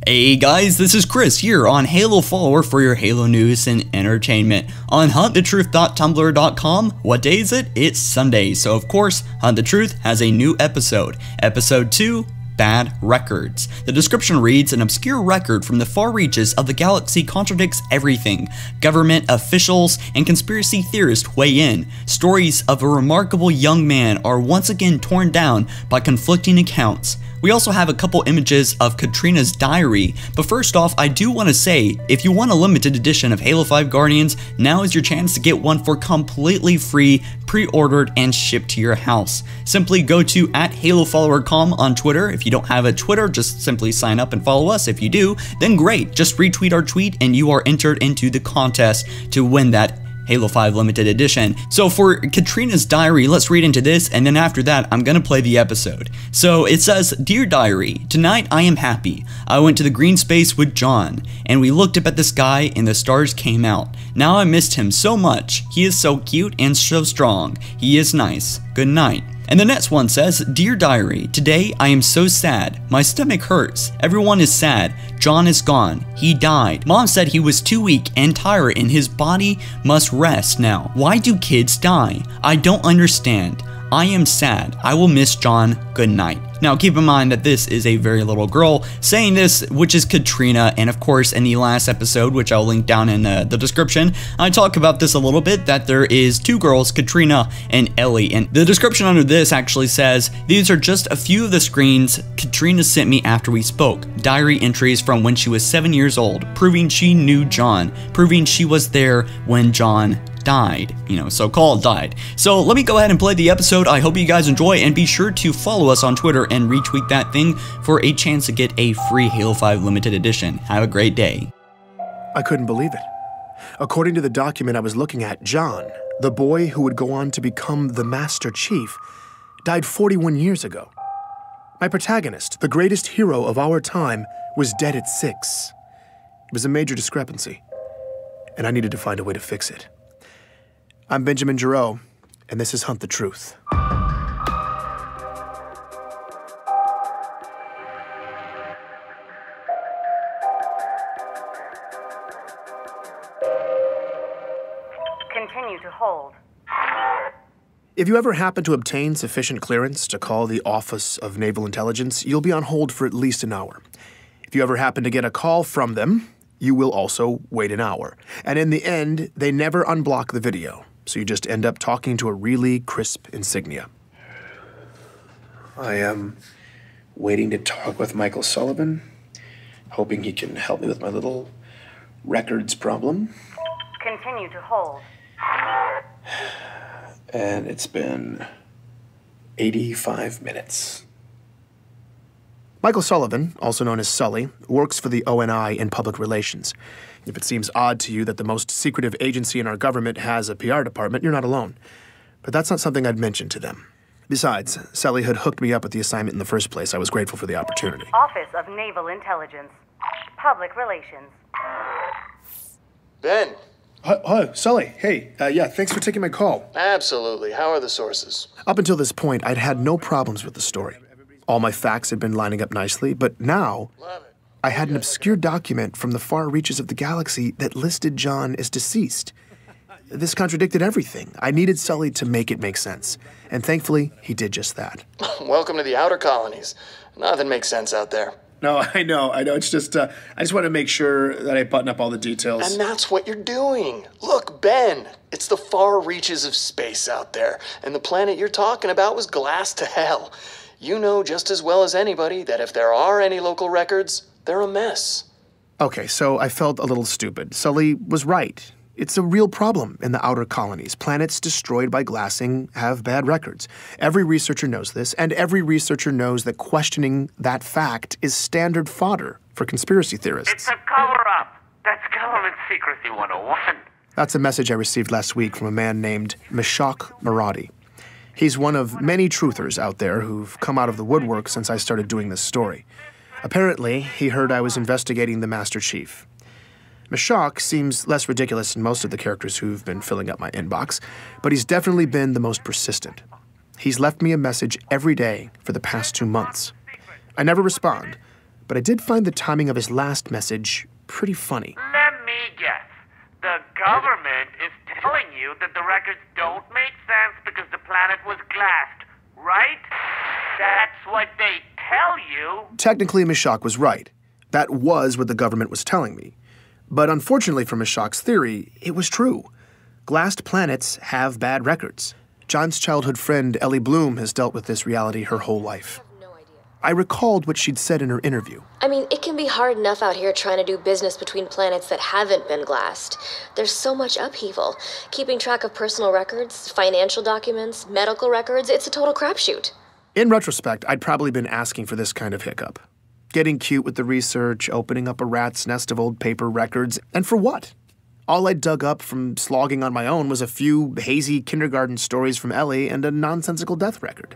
Hey guys, this is Chris here on HaloFollower for your Halo news and entertainment. On huntthetruth.tumblr.com, what day is it? It's Sunday, so of course, Hunt the Truth has a new episode. Episode 2, Bad Records. The description reads, an obscure record from the far reaches of the galaxy contradicts everything. Government officials and conspiracy theorists weigh in. Stories of a remarkable young man are once again torn down by conflicting accounts. We also have a couple images of Katrina's diary, but first off, I do want to say, if you want a limited edition of Halo 5 Guardians, now is your chance to get one for completely free, pre-ordered, and shipped to your house. Simply go to @HaloFollower.com on Twitter. If you don't have a Twitter, just simply sign up and follow us. If you do, then great, just retweet our tweet and you are entered into the contest to win that Halo 5 limited edition. So for Katrina's diary, let's read into this, and then after that, I'm gonna play the episode. So it says, Dear Diary, tonight I am happy. I went to the green space with John, and we looked up at the sky and the stars came out. Now I missed him so much. He is so cute and so strong. He is nice. Good night. And the next one says, Dear Diary, today I am so sad. My stomach hurts. Everyone is sad. John is gone. He died. Mom said he was too weak and tired and his body must rest now. Why do kids die? I don't understand. I am sad. I will miss John. Good night. Now keep in mind that this is a very little girl saying this, which is Katrina, and of course in the last episode, which I'll link down in the description, I talk about this a little bit, that there is two girls, Katrina and Ellie, and the description under this actually says, these are just a few of the screens Katrina sent me after we spoke. Diary entries from when she was 7 years old, proving she knew John, proving she was there when John died, so-called died. So let me go ahead and play the episode. I hope you guys enjoy, and be sure to follow us on Twitter and retweet that thing for a chance to get a free Halo 5 limited edition. Have a great day. I couldn't believe it. According to the document I was looking at, John, the boy who would go on to become the Master Chief, died 41 years ago. My protagonist, the greatest hero of our time, was dead at 6. It was a major discrepancy, and I needed to find a way to fix it. I'm Benjamin Giroux, and this is Hunt the Truth. Continue to hold. If you ever happen to obtain sufficient clearance to call the Office of Naval Intelligence, you'll be on hold for at least an hour. If you ever happen to get a call from them, you will also wait an hour. And in the end, they never unblock the video. So you just end up talking to a really crisp insignia. I am waiting to talk with Michael Sullivan, hoping he can help me with my little records problem. Continue to hold. And it's been 85 minutes. Michael Sullivan, also known as Sully, works for the ONI in public relations. If it seems odd to you that the most secretive agency in our government has a PR department, you're not alone. But that's not something I'd mention to them. Besides, Sully had hooked me up with the assignment in the first place. I was grateful for the opportunity. Office of Naval Intelligence. Public Relations. Ben. Hi, Sully. Hey, yeah, thanks for taking my call. Absolutely. How are the sources? Up until this point, I'd had no problems with the story. All my facts had been lining up nicely, but now I had an obscure document from the far reaches of the galaxy that listed John as deceased. This contradicted everything. I needed Sully to make it make sense, and thankfully, he did just that. Welcome to the outer colonies. Nothing makes sense out there. No, I know. It's just, I just want to make sure that I button up all the details. And that's what you're doing. Look, Ben, it's the far reaches of space out there, and the planet you're talking about was glassed to hell. You know just as well as anybody that if there are any local records, they're a mess. Okay, so I felt a little stupid. Sully was right. It's a real problem in the outer colonies. Planets destroyed by glassing have bad records. Every researcher knows this, and every researcher knows that questioning that fact is standard fodder for conspiracy theorists. It's a cover-up. That's Government Secrecy 101. That's a message I received last week from a man named Mishak Maradi. He's one of many truthers out there who've come out of the woodwork since I started doing this story. Apparently, he heard I was investigating the Master Chief. Mishak seems less ridiculous than most of the characters who've been filling up my inbox, but he's definitely been the most persistent. He's left me a message every day for the past 2 months. I never respond, but I did find the timing of his last message pretty funny. Let me guess. The government is telling you that the records don't make sense because the planet was glassed, right? That's what they tell you. Technically, Mishak was right. That was what the government was telling me. But unfortunately for Mishak's theory, it was true. Glassed planets have bad records. John's childhood friend, Ellie Bloom, has dealt with this reality her whole life. I recalled what she'd said in her interview. I mean, it can be hard enough out here trying to do business between planets that haven't been glassed. There's so much upheaval. Keeping track of personal records, financial documents, medical records, it's a total crapshoot. In retrospect, I'd probably been asking for this kind of hiccup. Getting cute with the research, opening up a rat's nest of old paper records, and for what? All I dug up from slogging on my own was a few hazy kindergarten stories from Ellie and a nonsensical death record.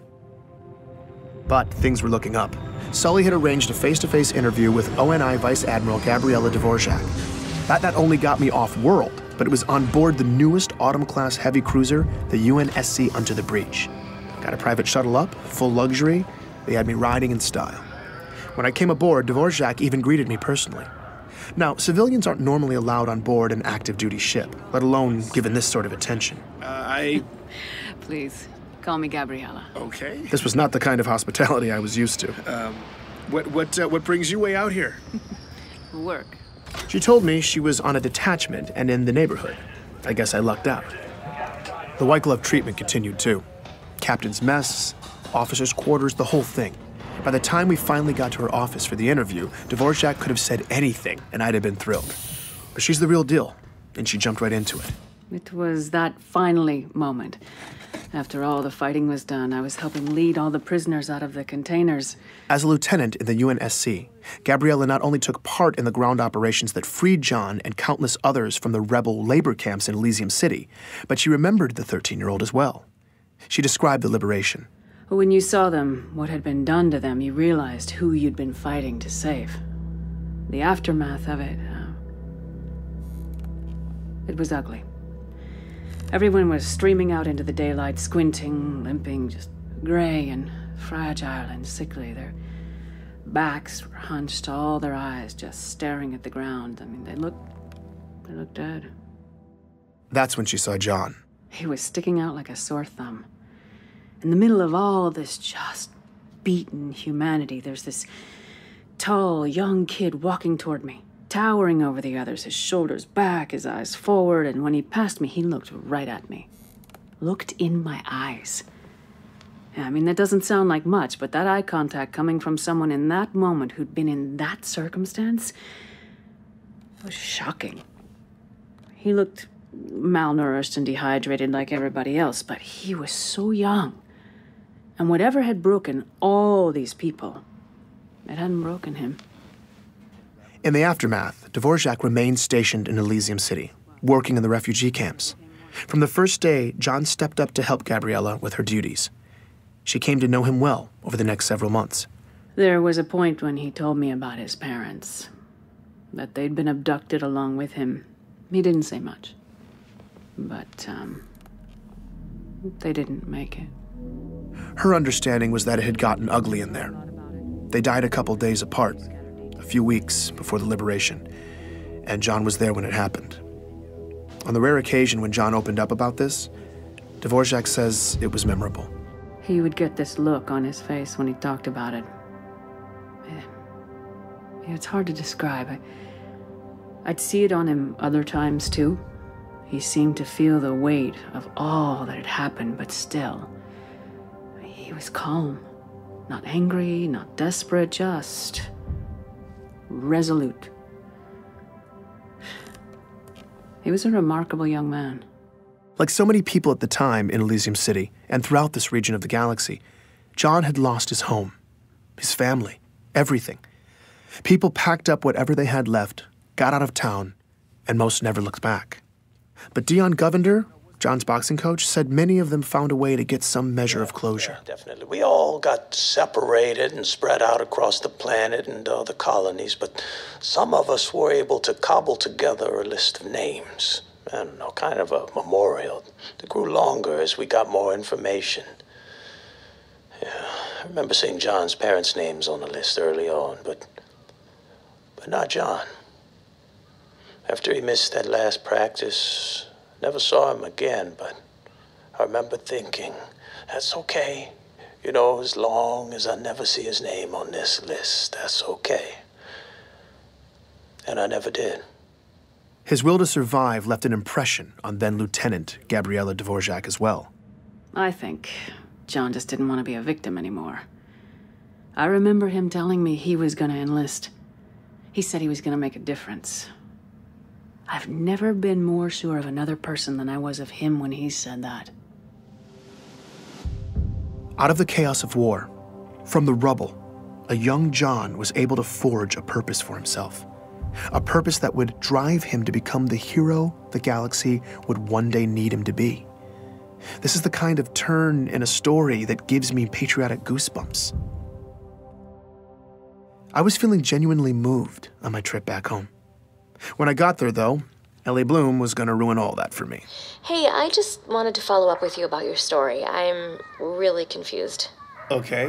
But things were looking up. Sully had arranged a face-to-face interview with ONI Vice Admiral Gabriela Dvorak. That not only got me off-world, but it was on board the newest Autumn-class heavy cruiser, the UNSC Under the Breach. Got a private shuttle up, full luxury. They had me riding in style. When I came aboard, Dvorak even greeted me personally. Now, civilians aren't normally allowed on board an active-duty ship, let alone given this sort of attention. Please, call me Gabriella. Okay. This was not the kind of hospitality I was used to. What brings you way out here? Work. She told me she was on a detachment and in the neighborhood. I guess I lucked out. The white glove treatment continued too. Captain's mess, officers' quarters, the whole thing. By the time we finally got to her office for the interview, Dvorak could have said anything, and I'd have been thrilled. But she's the real deal, and she jumped right into it. It was that finally moment. After all the fighting was done, I was helping lead all the prisoners out of the containers. As a lieutenant in the UNSC, Gabriella not only took part in the ground operations that freed John and countless others from the rebel labor camps in Elysium City, but she remembered the 13-year-old as well. She described the liberation. When you saw them, what had been done to them, you realized who you'd been fighting to save. The aftermath of it, it was ugly. Everyone was streaming out into the daylight, squinting, limping, just gray and fragile and sickly. Their backs were hunched, all their eyes just staring at the ground. I mean, they looked dead. That's when she saw John. He was sticking out like a sore thumb. In the middle of all of this just beaten humanity, there's this tall, young kid walking toward me, towering over the others, his shoulders back, his eyes forward, and when he passed me, he looked right at me. Looked in my eyes. I mean, that doesn't sound like much, but that eye contact coming from someone in that moment who'd been in that circumstance was shocking. He looked malnourished and dehydrated like everybody else, but he was so young. And whatever had broken all these people, it hadn't broken him. In the aftermath, Dvorak remained stationed in Elysium City, working in the refugee camps. From the first day, John stepped up to help Gabriella with her duties. She came to know him well over the next several months. There was a point when he told me about his parents, that they'd been abducted along with him. He didn't say much, but they didn't make it. Her understanding was that it had gotten ugly in there. They died a couple days apart, a few weeks before the liberation, and John was there when it happened. On the rare occasion when John opened up about this, Dvorak says it was memorable. He would get this look on his face when he talked about it. It's hard to describe. I'd see it on him other times, too. He seemed to feel the weight of all that had happened, but still, he was calm. Not angry, not desperate, just resolute. He was a remarkable young man. Like so many people at the time in Elysium City and throughout this region of the galaxy, John had lost his home, his family, everything. People packed up whatever they had left, got out of town, and most never looked back. But Dion Govender, John's boxing coach, said many of them found a way to get some measure of closure. Yeah, definitely. We all got separated and spread out across the planet and the colonies, but some of us were able to cobble together a list of names. I don't know, kind of a memorial that grew longer as we got more information. Yeah, I remember seeing John's parents' names on the list early on, but But not John. After he missed that last practice, never saw him again, but I remember thinking, that's okay. You know, as long as I never see his name on this list, that's okay. And I never did. His will to survive left an impression on then-Lieutenant Gabriella Dvorak as well. I think John just didn't want to be a victim anymore. I remember him telling me he was going to enlist. He said he was going to make a difference. I've never been more sure of another person than I was of him when he said that. Out of the chaos of war, from the rubble, a young John was able to forge a purpose for himself. A purpose that would drive him to become the hero the galaxy would one day need him to be. This is the kind of turn in a story that gives me patriotic goosebumps. I was feeling genuinely moved on my trip back home. When I got there, though, Ellie Bloom was going to ruin all that for me. Hey, I just wanted to follow up with you about your story. I'm really confused. Okay,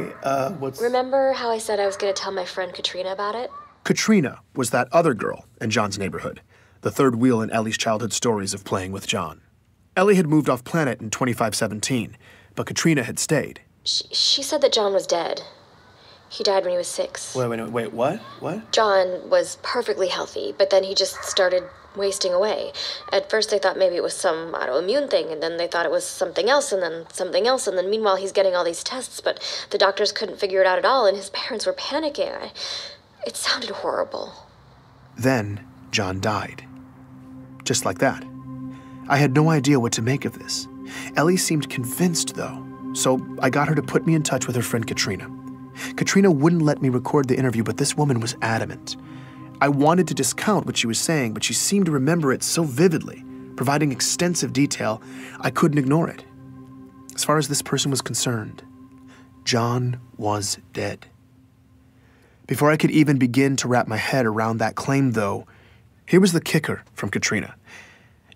what's... Remember how I said I was going to tell my friend Katrina about it? Katrina was that other girl in John's neighborhood, the third wheel in Ellie's childhood stories of playing with John. Ellie had moved off planet in 2517, but Katrina had stayed. She said that John was dead. He died when he was 6. Wait, what? What? John was perfectly healthy, but then he just started wasting away. At first they thought maybe it was some autoimmune thing, and then they thought it was something else, and then something else, and then meanwhile he's getting all these tests, but the doctors couldn't figure it out at all, and his parents were panicking. It sounded horrible. Then John died. Just like that. I had no idea what to make of this. Ellie seemed convinced, though, so I got her to put me in touch with her friend Katrina. Katrina wouldn't let me record the interview, but this woman was adamant. I wanted to discount what she was saying, but she seemed to remember it so vividly, providing extensive detail, I couldn't ignore it. As far as this person was concerned, John was dead. Before I could even begin to wrap my head around that claim, though, here was the kicker from Katrina.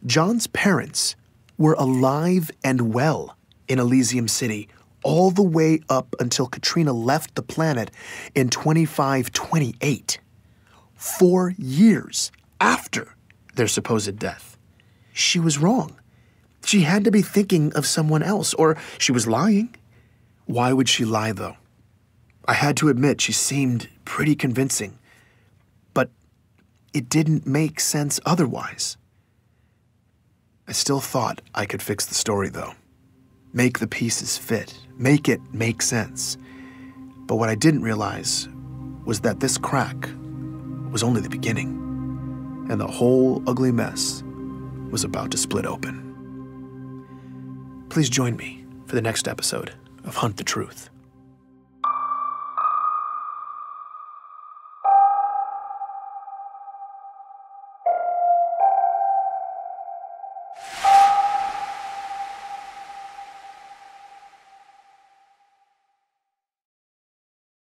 John's parents were alive and well in Elysium City all the way up until Katrina left the planet in 2528, 4 years after their supposed death. She was wrong. She had to be thinking of someone else, or she was lying. Why would she lie, though? I had to admit she seemed pretty convincing, but it didn't make sense otherwise. I still thought I could fix the story, though. Make the pieces fit, make it make sense. But what I didn't realize was that this crack was only the beginning, and the whole ugly mess was about to split open. Please join me for the next episode of Hunt the Truth.